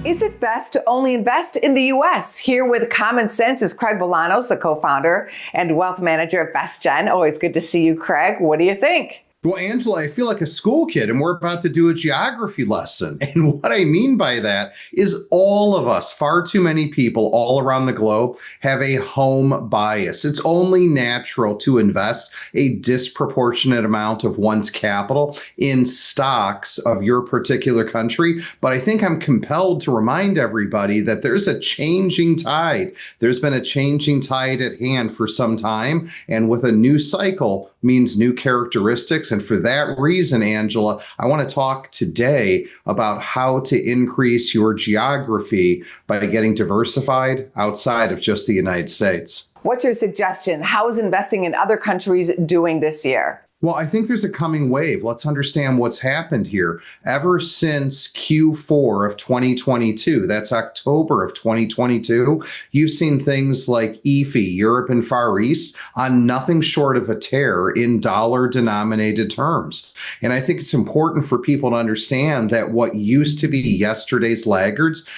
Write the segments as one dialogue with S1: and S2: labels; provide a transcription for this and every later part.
S1: Is it best to only invest in the U.S.? Here with Common Sense is Craig Bolanos, the co-founder and wealth manager at VestGen. Always good to see you, Craig. What do you think?
S2: Well, Angela, I feel like a school kid and we're about to do a geography lesson. And what I mean by that is all of us, far too many people all around the globe have a home bias. It's only natural to invest a disproportionate amount of one's capital in stocks of your particular country. But I think I'm compelled to remind everybody that there's a changing tide. There's been a changing tide at hand for some time. And with a new cycle means new characteristics. And for that reason, Angela, I want to talk today about how to increase your geography by getting diversified outside of just the United States.
S1: What's your suggestion? How is investing in other countries doing this year?
S2: Well, I think there's a coming wave. Let's understand what's happened here. Ever since Q4 of 2022, that's October of 2022, you've seen things like EFI, Europe and Far East, on nothing short of a tear in dollar-denominated terms. And I think it's important for people to understand that what used to be yesterday's laggards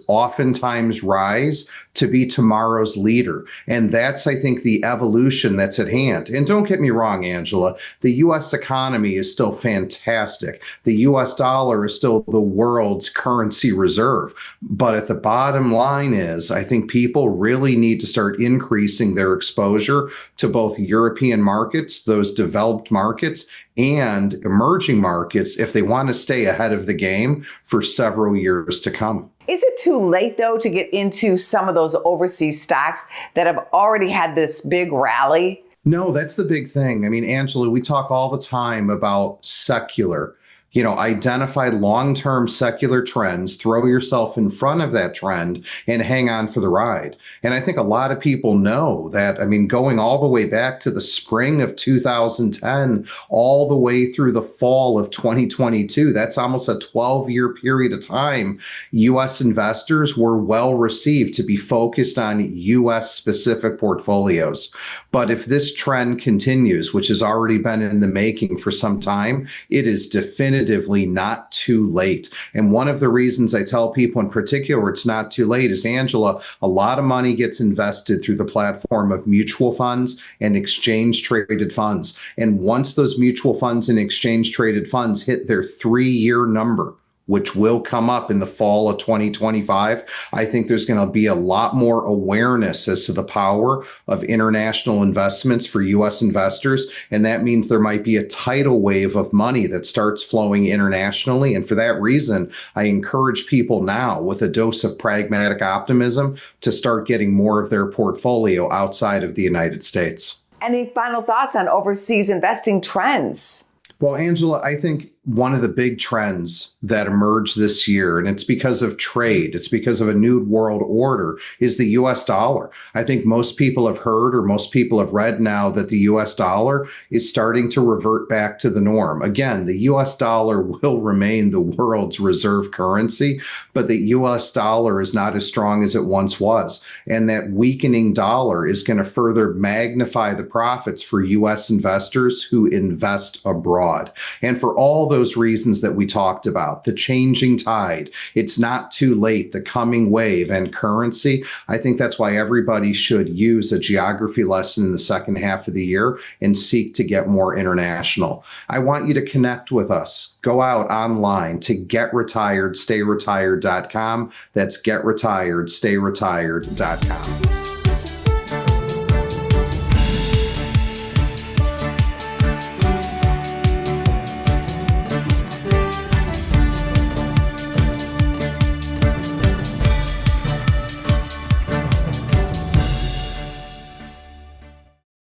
S2: oftentimes rise to be tomorrow's leader. And that's, I think, the evolution that's at hand. And don't get me wrong, Angela, the U.S. economy is still fantastic. The U.S. dollar is still the world's currency reserve. But at the bottom line is, I think people really need to start increasing their exposure to both European markets, those developed markets, and emerging markets if they want to stay ahead of the game for several years to come.
S1: Is it too late, though, to get into some of those overseas stocks that have already had this big rally?
S2: No, that's the big thing. I mean, Angela, we talk all the time about secular. Identify long-term secular trends, throw yourself in front of that trend and hang on for the ride. And I think a lot of people know that, going all the way back to the spring of 2010, all the way through the fall of 2022, that's almost a 12-year period of time. U.S. investors were well received to be focused on U.S. specific portfolios. But if this trend continues, which has already been in the making for some time, it is definitively not too late. And one of the reasons I tell people in particular it's not too late is, Angela, a lot of money gets invested through the platform of mutual funds and exchange traded funds. And once those mutual funds and exchange traded funds hit their 3-year number, which will come up in the fall of 2025, I think there's going to be a lot more awareness as to the power of international investments for U.S. investors. And that means there might be a tidal wave of money that starts flowing internationally. And for that reason, I encourage people now with a dose of pragmatic optimism to start getting more of their portfolio outside of the United States.
S1: Any final thoughts on overseas investing trends?
S2: Well, Angela, I think one of the big trends that emerged this year, and it's because of trade, it's because of a new world order, is the U.S. dollar. I think most people have heard or most people have read now that the U.S. dollar is starting to revert back to the norm. Again, the U.S. dollar will remain the world's reserve currency, but the U.S. dollar is not as strong as it once was. And that weakening dollar is going to further magnify the profits for U.S. investors who invest abroad. And for all those reasons that we talked about, the changing tide, it's not too late, the coming wave and currency, I think that's why everybody should use a geography lesson in the second half of the year and seek to get more international. I want you to connect with us. Go out online to getretiredstayretired.com. That's getretiredstayretired.com.